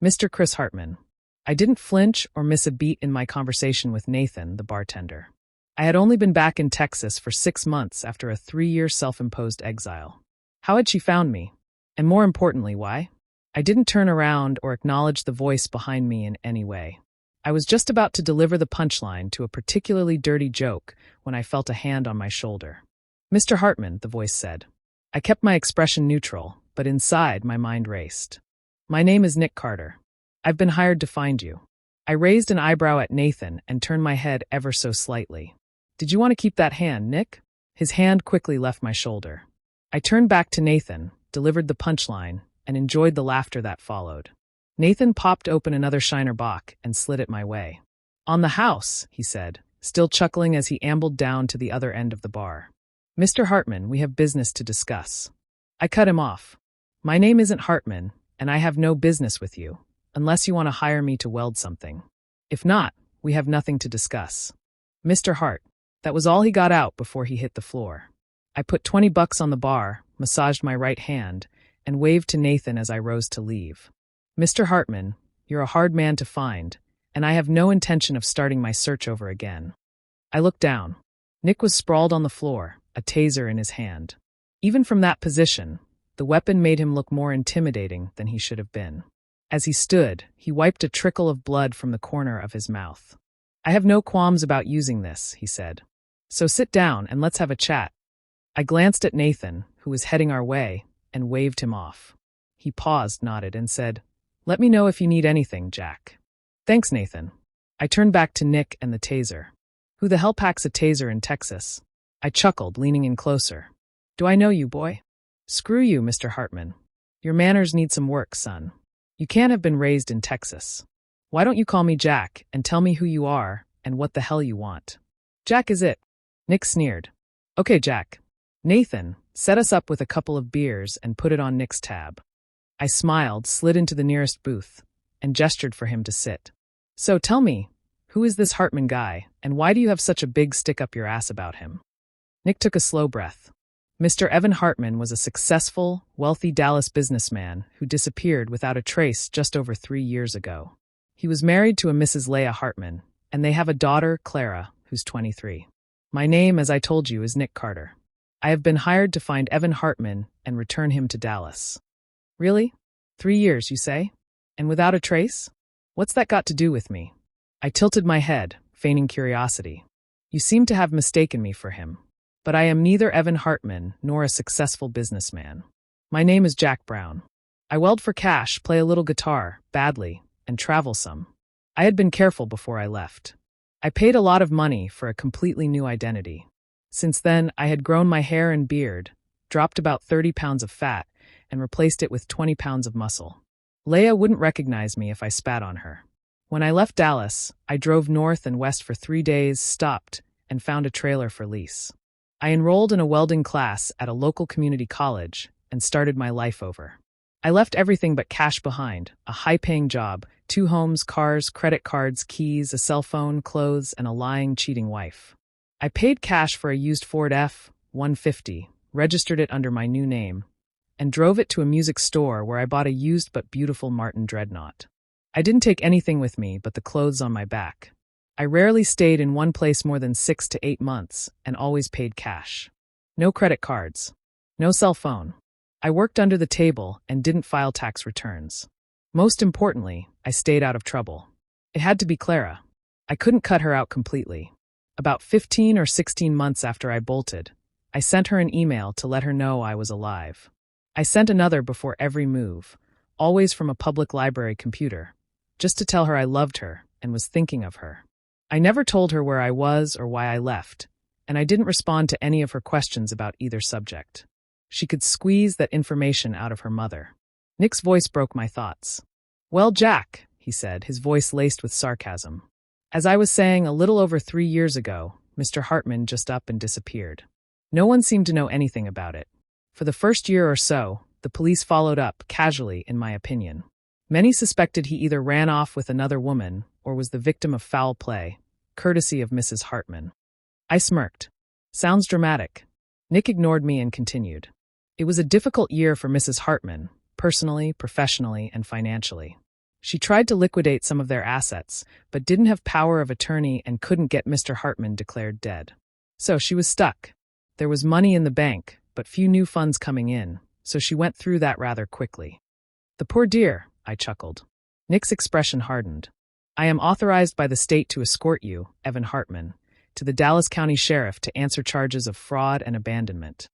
Mr. Chris Hartman. I didn't flinch or miss a beat in my conversation with Nathan, the bartender. I had only been back in Texas for 6 months after a 3-year self-imposed exile. How had she found me? And more importantly, why? I didn't turn around or acknowledge the voice behind me in any way. I was just about to deliver the punchline to a particularly dirty joke when I felt a hand on my shoulder. Mr. Hartman, the voice said. I kept my expression neutral, but inside my mind raced. My name is Nick Carter. I've been hired to find you. I raised an eyebrow at Nathan and turned my head ever so slightly. Did you want to keep that hand, Nick? His hand quickly left my shoulder. I turned back to Nathan, delivered the punchline, and enjoyed the laughter that followed. Nathan popped open another Shiner Bock and slid it my way. On the house, he said, still chuckling as he ambled down to the other end of the bar. Mr. Hartman, we have business to discuss. I cut him off. My name isn't Hartman, and I have no business with you, unless you want to hire me to weld something. If not, we have nothing to discuss. Mr. Hart. That was all he got out before he hit the floor. I put $20 on the bar, massaged my right hand, and waved to Nathan as I rose to leave. Mr. Hartman, you're a hard man to find, and I have no intention of starting my search over again. I looked down. Nick was sprawled on the floor, a taser in his hand. Even from that position, the weapon made him look more intimidating than he should have been. As he stood, he wiped a trickle of blood from the corner of his mouth. I have no qualms about using this, he said. So sit down and let's have a chat. I glanced at Nathan, who was heading our way, and waved him off. He paused, nodded, and said, Let me know if you need anything, Jack. Thanks, Nathan. I turned back to Nick and the taser. Who the hell packs a taser in Texas? I chuckled, leaning in closer. Do I know you, boy? Screw you, Mr. Hartman. Your manners need some work, son. You can't have been raised in Texas. Why don't you call me Jack and tell me who you are and what the hell you want? Jack is it. Nick sneered. Okay, Jack. Nathan, set us up with a couple of beers and put it on Nick's tab. I smiled, slid into the nearest booth, and gestured for him to sit. So tell me, who is this Hartman guy, and why do you have such a big stick up your ass about him? Nick took a slow breath. Mr. Evan Hartman was a successful, wealthy Dallas businessman who disappeared without a trace just over 3 years ago. He was married to a Mrs. Leah Hartman, and they have a daughter, Clara, who's 23. My name, as I told you, is Nick Carter. I have been hired to find Evan Hartman and return him to Dallas. Really? 3 years, you say? And without a trace? What's that got to do with me? I tilted my head, feigning curiosity. You seem to have mistaken me for him. But I am neither Evan Hartman nor a successful businessman. My name is Jack Brown. I weld for cash, play a little guitar, badly, and travel some. I had been careful before I left. I paid a lot of money for a completely new identity. Since then, I had grown my hair and beard, dropped about 30 pounds of fat, and replaced it with 20 pounds of muscle. Leah wouldn't recognize me if I spat on her. When I left Dallas, I drove north and west for 3 days, stopped, and found a trailer for lease. I enrolled in a welding class at a local community college and started my life over. I left everything but cash behind, a high-paying job, 2 homes, cars, credit cards, keys, a cell phone, clothes, and a lying, cheating wife. I paid cash for a used Ford F-150, registered it under my new name, and drove it to a music store where I bought a used but beautiful Martin Dreadnought. I didn't take anything with me but the clothes on my back. I rarely stayed in one place more than 6 to 8 months and always paid cash. No credit cards. No cell phone. I worked under the table and didn't file tax returns. Most importantly, I stayed out of trouble. It had to be Clara. I couldn't cut her out completely. About 15 or 16 months after I bolted, I sent her an email to let her know I was alive. I sent another before every move, always from a public library computer, just to tell her I loved her and was thinking of her. I never told her where I was or why I left, and I didn't respond to any of her questions about either subject. She could squeeze that information out of her mother. Nick's voice broke my thoughts. Well, Jack, he said, his voice laced with sarcasm. As I was saying, a little over 3 years ago, Mr. Hartman just up and disappeared. No one seemed to know anything about it. For the first year or so, the police followed up, casually, in my opinion. Many suspected he either ran off with another woman or was the victim of foul play, courtesy of Mrs. Hartman. I smirked. Sounds dramatic. Nick ignored me and continued. It was a difficult year for Mrs. Hartman, personally, professionally, and financially. She tried to liquidate some of their assets, but didn't have power of attorney and couldn't get Mr. Hartman declared dead. So she was stuck. There was money in the bank, but few new funds coming in, so she went through that rather quickly. The poor dear, I chuckled. Nick's expression hardened. I am authorized by the state to escort you, Evan Hartman, to the Dallas County Sheriff to answer charges of fraud and abandonment.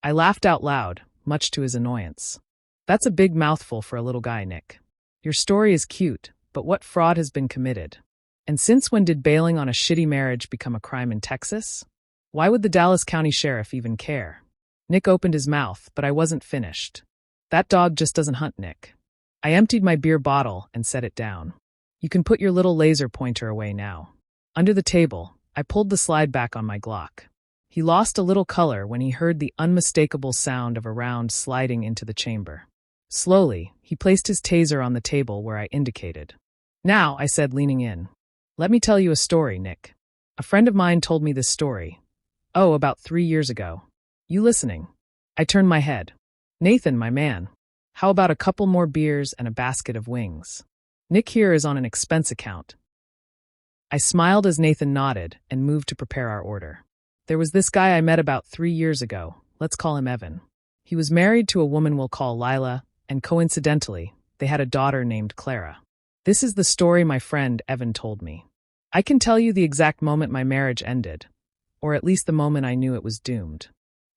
I laughed out loud, much to his annoyance. That's a big mouthful for a little guy, Nick. Your story is cute, but what fraud has been committed? And since when did bailing on a shitty marriage become a crime in Texas? Why would the Dallas County Sheriff even care? Nick opened his mouth, but I wasn't finished. That dog just doesn't hunt, Nick. I emptied my beer bottle and set it down. You can put your little laser pointer away now. Under the table, I pulled the slide back on my Glock. He lost a little color when he heard the unmistakable sound of a round sliding into the chamber. Slowly, he placed his taser on the table where I indicated. Now, I said, leaning in. Let me tell you a story, Nick. A friend of mine told me this story. Oh, about 3 years ago. You listening? I turned my head. Nathan, my man. How about a couple more beers and a basket of wings? Nick here is on an expense account. I smiled as Nathan nodded and moved to prepare our order. There was this guy I met about 3 years ago. Let's call him Evan. He was married to a woman we'll call Lila, and coincidentally, they had a daughter named Clara. This is the story my friend Evan told me. I can tell you the exact moment my marriage ended, or at least the moment I knew it was doomed.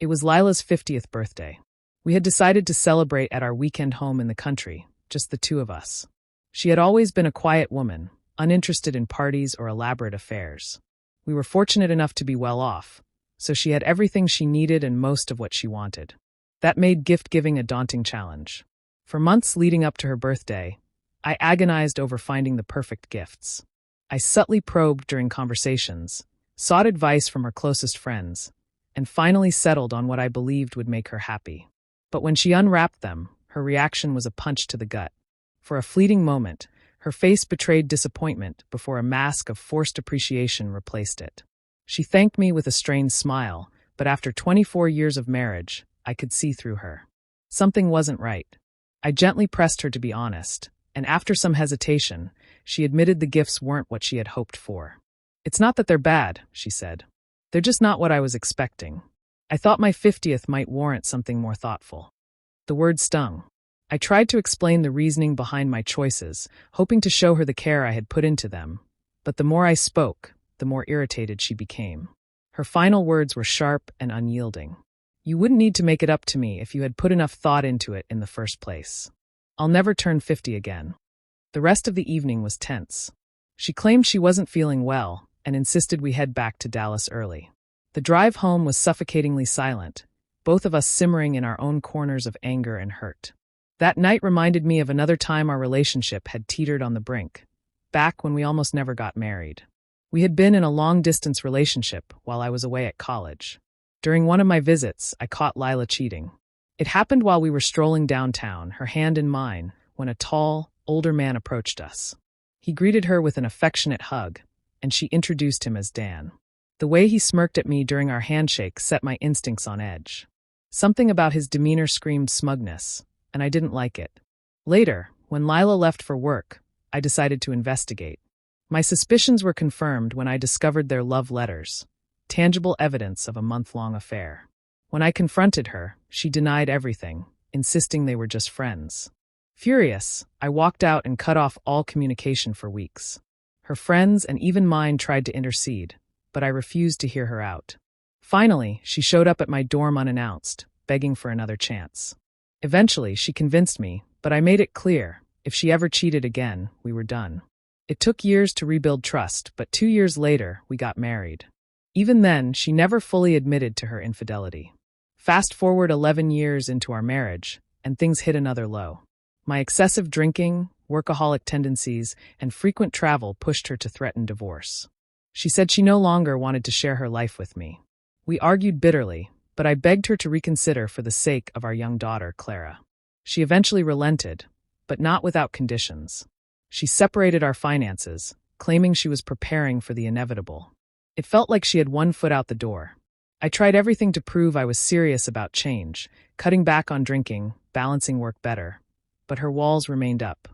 It was Lila's 50th birthday. We had decided to celebrate at our weekend home in the country, just the two of us. She had always been a quiet woman, uninterested in parties or elaborate affairs. We were fortunate enough to be well off, so she had everything she needed and most of what she wanted. That made gift-giving a daunting challenge. For months leading up to her birthday, I agonized over finding the perfect gifts. I subtly probed during conversations, sought advice from her closest friends, and finally settled on what I believed would make her happy. But when she unwrapped them, her reaction was a punch to the gut. For a fleeting moment, her face betrayed disappointment before a mask of forced appreciation replaced it. She thanked me with a strained smile, but after 24 years of marriage, I could see through her. Something wasn't right. I gently pressed her to be honest, and after some hesitation, she admitted the gifts weren't what she had hoped for. It's not that they're bad, she said. They're just not what I was expecting. I thought my 50th might warrant something more thoughtful. The word stung. I tried to explain the reasoning behind my choices, hoping to show her the care I had put into them, but the more I spoke, the more irritated she became. Her final words were sharp and unyielding. You wouldn't need to make it up to me if you had put enough thought into it in the first place. I'll never turn 50 again. The rest of the evening was tense. She claimed she wasn't feeling well and insisted we head back to Dallas early. The drive home was suffocatingly silent, both of us simmering in our own corners of anger and hurt. That night reminded me of another time our relationship had teetered on the brink, back when we almost never got married. We had been in a long-distance relationship while I was away at college. During one of my visits, I caught Lila cheating. It happened while we were strolling downtown, her hand in mine, when a tall, older man approached us. He greeted her with an affectionate hug, and she introduced him as Dan. The way he smirked at me during our handshake set my instincts on edge. Something about his demeanor screamed smugness, and I didn't like it. Later, when Lila left for work, I decided to investigate. My suspicions were confirmed when I discovered their love letters, tangible evidence of a month-long affair. When I confronted her, she denied everything, insisting they were just friends. Furious, I walked out and cut off all communication for weeks. Her friends and even mine tried to intercede, but I refused to hear her out. Finally, she showed up at my dorm unannounced, begging for another chance. Eventually, she convinced me, but I made it clear, if she ever cheated again, we were done. It took years to rebuild trust, but 2 years later, we got married. Even then, she never fully admitted to her infidelity. Fast forward 11 years into our marriage, and things hit another low. My excessive drinking, workaholic tendencies, and frequent travel pushed her to threaten divorce. She said she no longer wanted to share her life with me. We argued bitterly, but I begged her to reconsider for the sake of our young daughter, Clara. She eventually relented, but not without conditions. She separated our finances, claiming she was preparing for the inevitable. It felt like she had one foot out the door. I tried everything to prove I was serious about change, cutting back on drinking, balancing work better, but her walls remained up.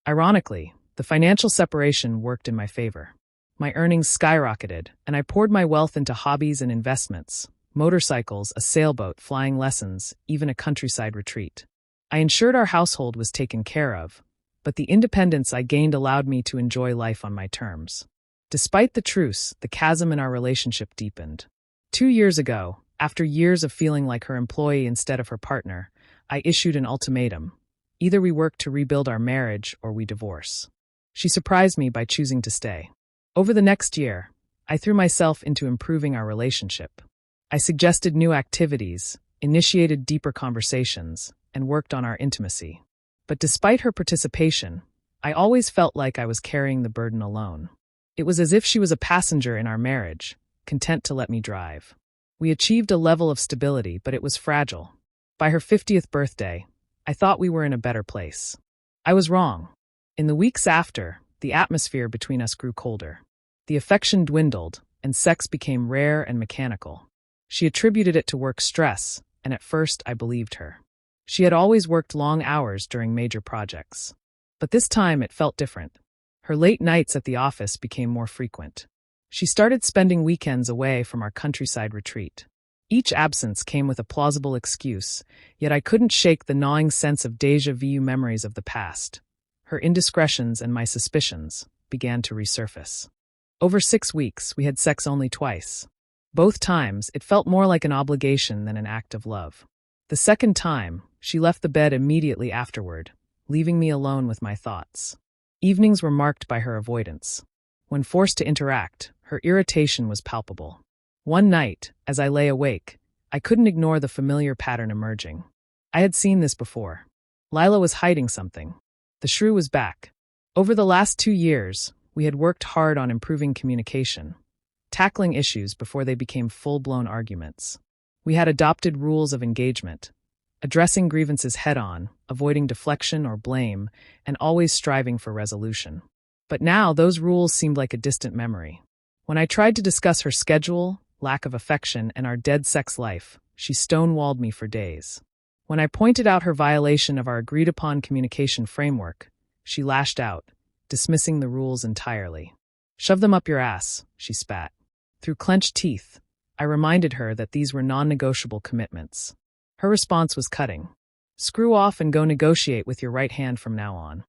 Ironically, the financial separation worked in my favor. My earnings skyrocketed, and I poured my wealth into hobbies and investments: motorcycles, a sailboat, flying lessons, even a countryside retreat. I ensured our household was taken care of, but the independence I gained allowed me to enjoy life on my terms. Despite the truce, the chasm in our relationship deepened. 2 years ago, after years of feeling like her employee instead of her partner, I issued an ultimatum. Either we work to rebuild our marriage or we divorce. She surprised me by choosing to stay. Over the next year, I threw myself into improving our relationship. I suggested new activities, initiated deeper conversations, and worked on our intimacy. But despite her participation, I always felt like I was carrying the burden alone. It was as if she was a passenger in our marriage, content to let me drive. We achieved a level of stability, but it was fragile. By her 50th birthday, I thought we were in a better place. I was wrong. In the weeks after, the atmosphere between us grew colder. The affection dwindled, and sex became rare and mechanical. She attributed it to work stress, and at first I believed her. She had always worked long hours during major projects. But this time it felt different. Her late nights at the office became more frequent. She started spending weekends away from our countryside retreat. Each absence came with a plausible excuse, yet I couldn't shake the gnawing sense of déjà vu memories of the past. Her indiscretions and my suspicions began to resurface. Over 6 weeks, we had sex only twice. Both times, it felt more like an obligation than an act of love. The second time, she left the bed immediately afterward, leaving me alone with my thoughts. Evenings were marked by her avoidance. When forced to interact, her irritation was palpable. One night, as I lay awake, I couldn't ignore the familiar pattern emerging. I had seen this before. Lila was hiding something. The shrew was back. Over the last 2 years, we had worked hard on improving communication, tackling issues before they became full-blown arguments. We had adopted rules of engagement, addressing grievances head-on, avoiding deflection or blame, and always striving for resolution. But now those rules seemed like a distant memory. When I tried to discuss her schedule, lack of affection, and our dead sex life, she stonewalled me for days. When I pointed out her violation of our agreed-upon communication framework, she lashed out, dismissing the rules entirely. "Shove them up your ass," she spat. Through clenched teeth, I reminded her that these were non-negotiable commitments. Her response was cutting. "Screw off and go negotiate with your right hand from now on."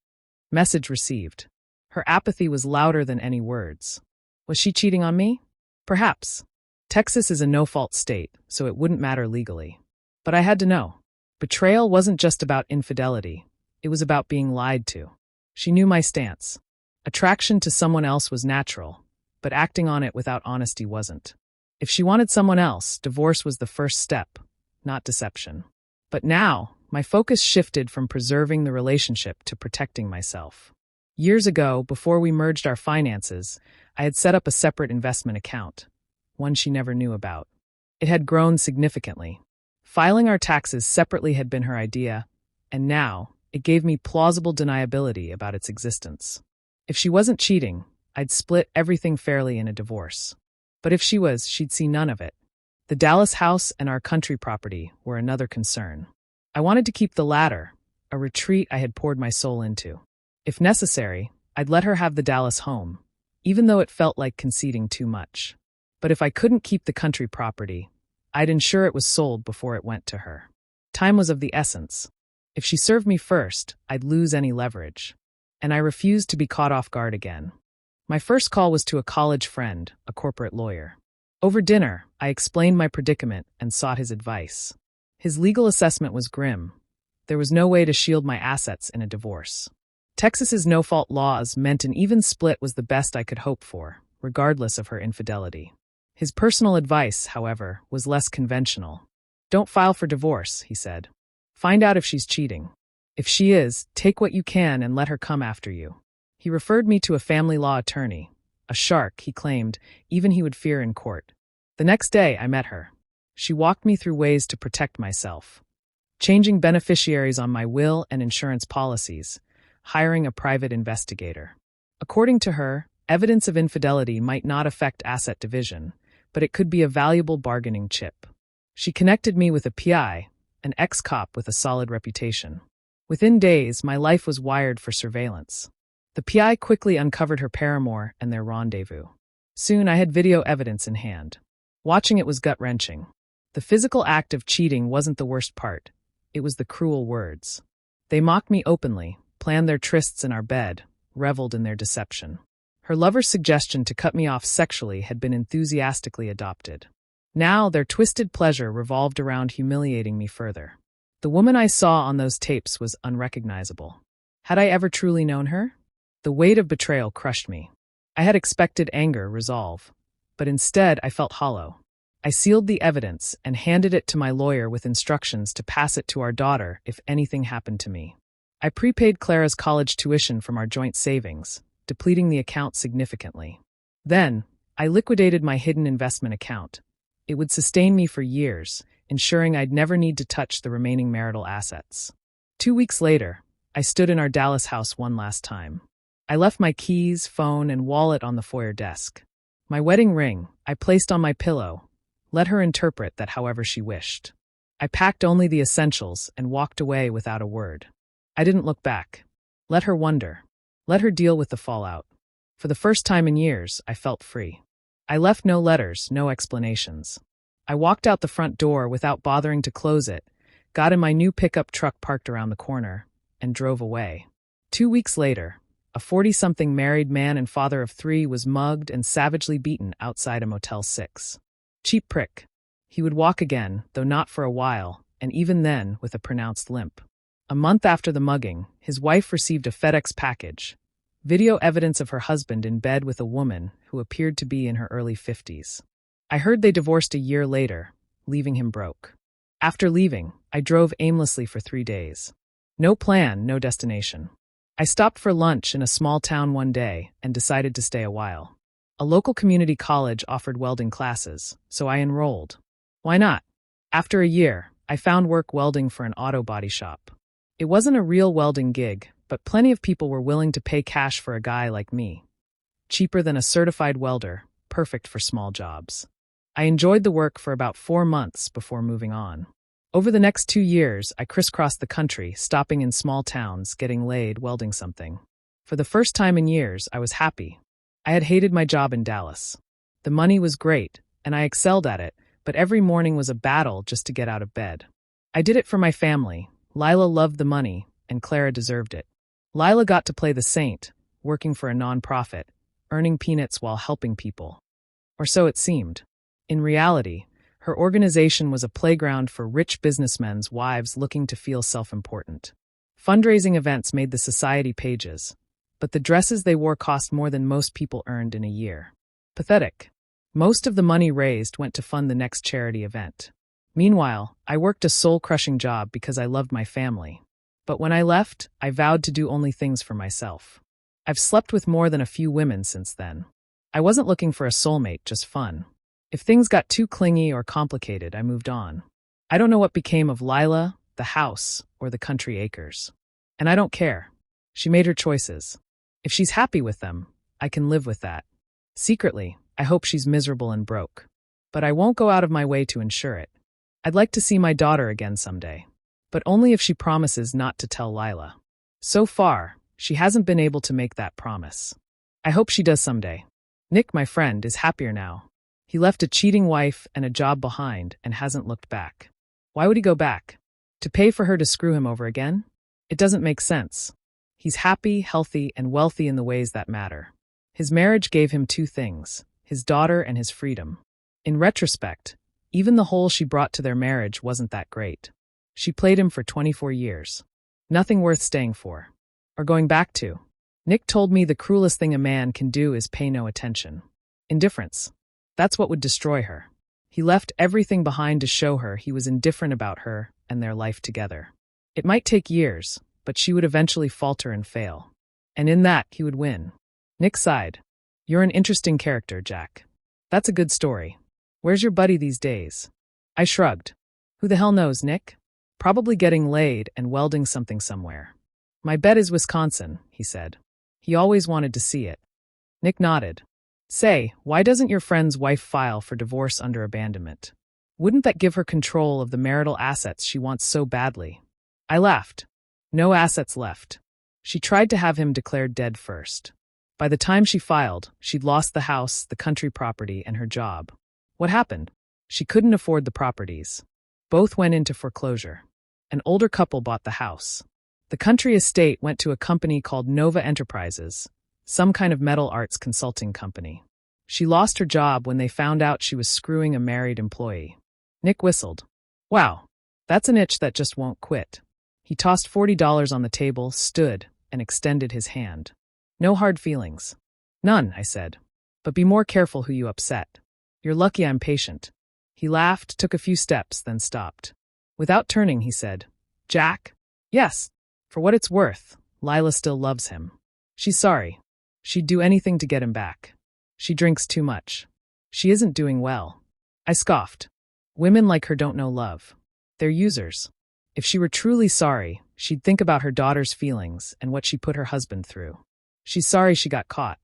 Message received. Her apathy was louder than any words. Was she cheating on me? Perhaps. Texas is a no-fault state, so it wouldn't matter legally. But I had to know. Betrayal wasn't just about infidelity. It was about being lied to. She knew my stance. Attraction to someone else was natural, but acting on it without honesty wasn't. If she wanted someone else, divorce was the first step, not deception. But now, my focus shifted from preserving the relationship to protecting myself. Years ago, before we merged our finances, I had set up a separate investment account, one she never knew about. It had grown significantly. Filing our taxes separately had been her idea, and now it gave me plausible deniability about its existence. If she wasn't cheating, I'd split everything fairly in a divorce. But if she was, she'd see none of it. The Dallas house and our country property were another concern. I wanted to keep the latter, a retreat I had poured my soul into. If necessary, I'd let her have the Dallas home, even though it felt like conceding too much. But if I couldn't keep the country property, I'd ensure it was sold before it went to her. Time was of the essence. If she served me first, I'd lose any leverage. And I refused to be caught off guard again. My first call was to a college friend, a corporate lawyer. Over dinner, I explained my predicament and sought his advice. His legal assessment was grim. There was no way to shield my assets in a divorce. Texas's no-fault laws meant an even split was the best I could hope for, regardless of her infidelity. His personal advice, however, was less conventional. "Don't file for divorce," he said. "Find out if she's cheating. If she is, take what you can and let her come after you." He referred me to a family law attorney. A shark, he claimed, even he would fear in court. The next day, I met her. She walked me through ways to protect myself. Changing beneficiaries on my will and insurance policies, hiring a private investigator. According to her, evidence of infidelity might not affect asset division, but it could be a valuable bargaining chip. She connected me with a PI, an ex-cop with a solid reputation. Within days, my life was wired for surveillance. The PI quickly uncovered her paramour and their rendezvous. Soon I had video evidence in hand. Watching it was gut-wrenching. The physical act of cheating wasn't the worst part. It was the cruel words. They mocked me openly, planned their trysts in our bed, reveled in their deception. Her lover's suggestion to cut me off sexually had been enthusiastically adopted. Now their twisted pleasure revolved around humiliating me further. The woman I saw on those tapes was unrecognizable. Had I ever truly known her? The weight of betrayal crushed me. I had expected anger, resolve. But instead, I felt hollow. I sealed the evidence and handed it to my lawyer with instructions to pass it to our daughter if anything happened to me. I prepaid Clara's college tuition from our joint savings, depleting the account significantly. Then, I liquidated my hidden investment account. It would sustain me for years, ensuring I'd never need to touch the remaining marital assets. 2 weeks later, I stood in our Dallas house one last time. I left my keys, phone, and wallet on the foyer desk. My wedding ring, I placed on my pillow. Let her interpret that however she wished. I packed only the essentials and walked away without a word. I didn't look back. Let her wonder. Let her deal with the fallout. For the first time in years, I felt free. I left no letters, no explanations. I walked out the front door without bothering to close it, got in my new pickup truck parked around the corner, and drove away. 2 weeks later, a 40-something married man and father of 3 was mugged and savagely beaten outside a Motel 6. Cheap prick. He would walk again, though not for a while, and even then with a pronounced limp. A month after the mugging, his wife received a FedEx package, video evidence of her husband in bed with a woman who appeared to be in her early 50s. I heard they divorced a year later, leaving him broke. After leaving, I drove aimlessly for 3 days. No plan, no destination. I stopped for lunch in a small town one day and decided to stay a while. A local community college offered welding classes, so I enrolled. Why not? After a year, I found work welding for an auto body shop. It wasn't a real welding gig, but plenty of people were willing to pay cash for a guy like me. Cheaper than a certified welder, perfect for small jobs. I enjoyed the work for about 4 months before moving on. Over the next 2 years, I crisscrossed the country, stopping in small towns, getting laid, welding something. For the first time in years, I was happy. I had hated my job in Dallas. The money was great, and I excelled at it, but every morning was a battle just to get out of bed. I did it for my family. Lila loved the money, and Clara deserved it. Lila got to play the saint, working for a nonprofit, earning peanuts while helping people. Or so it seemed. In reality, her organization was a playground for rich businessmen's wives looking to feel self-important. Fundraising events made the society pages, but the dresses they wore cost more than most people earned in a year. Pathetic. Most of the money raised went to fund the next charity event. Meanwhile, I worked a soul-crushing job because I loved my family. But when I left, I vowed to do only things for myself. I've slept with more than a few women since then. I wasn't looking for a soulmate, just fun. If things got too clingy or complicated, I moved on. I don't know what became of Lila, the house, or the country acres. And I don't care. She made her choices. If she's happy with them, I can live with that. Secretly, I hope she's miserable and broke. But I won't go out of my way to ensure it. I'd like to see my daughter again someday. But only if she promises not to tell Lila. So far, she hasn't been able to make that promise. I hope she does someday. Nick, my friend, is happier now. He left a cheating wife and a job behind and hasn't looked back. Why would he go back? To pay for her to screw him over again? It doesn't make sense. He's happy, healthy, and wealthy in the ways that matter. His marriage gave him 2 things, his daughter and his freedom. In retrospect, even the hole she brought to their marriage wasn't that great. She played him for 24 years. Nothing worth staying for. Or going back to. Nick told me the cruelest thing a man can do is pay no attention. Indifference. That's what would destroy her. He left everything behind to show her he was indifferent about her and their life together. It might take years, but she would eventually falter and fail. And in that, he would win. Nick sighed. You're an interesting character, Jack. That's a good story. Where's your buddy these days? I shrugged. Who the hell knows, Nick? Probably getting laid and welding something somewhere. My bet is Wisconsin, he said. He always wanted to see it. Nick nodded. Say, why doesn't your friend's wife file for divorce under abandonment? Wouldn't that give her control of the marital assets she wants so badly? I laughed. No assets left. She tried to have him declared dead first. By the time she filed, she'd lost the house, the country property, and her job. What happened? She couldn't afford the properties. Both went into foreclosure. An older couple bought the house. The country estate went to a company called Nova Enterprises, some kind of metal arts consulting company. She lost her job when they found out she was screwing a married employee. Nick whistled. Wow, that's an itch that just won't quit. He tossed $40 on the table, stood, and extended his hand. No hard feelings. None, I said. But be more careful who you upset. You're lucky I'm patient. He laughed, took a few steps, then stopped. Without turning, he said, Jack? Yes. For what it's worth, Lila still loves him. She's sorry. She'd do anything to get him back. She drinks too much. She isn't doing well. I scoffed. Women like her don't know love. They're users. If she were truly sorry, she'd think about her daughter's feelings and what she put her husband through. She's sorry she got caught.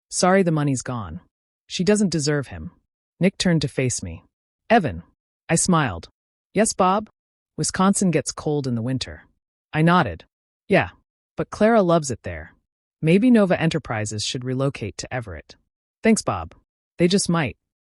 Sorry the money's gone. She doesn't deserve him. Nick turned to face me. Evan. I smiled. Yes, Bob? Wisconsin gets cold in the winter. I nodded. Yeah, but Clara loves it there. Maybe Nova Enterprises should relocate to Everett. Thanks, Bob. They just might.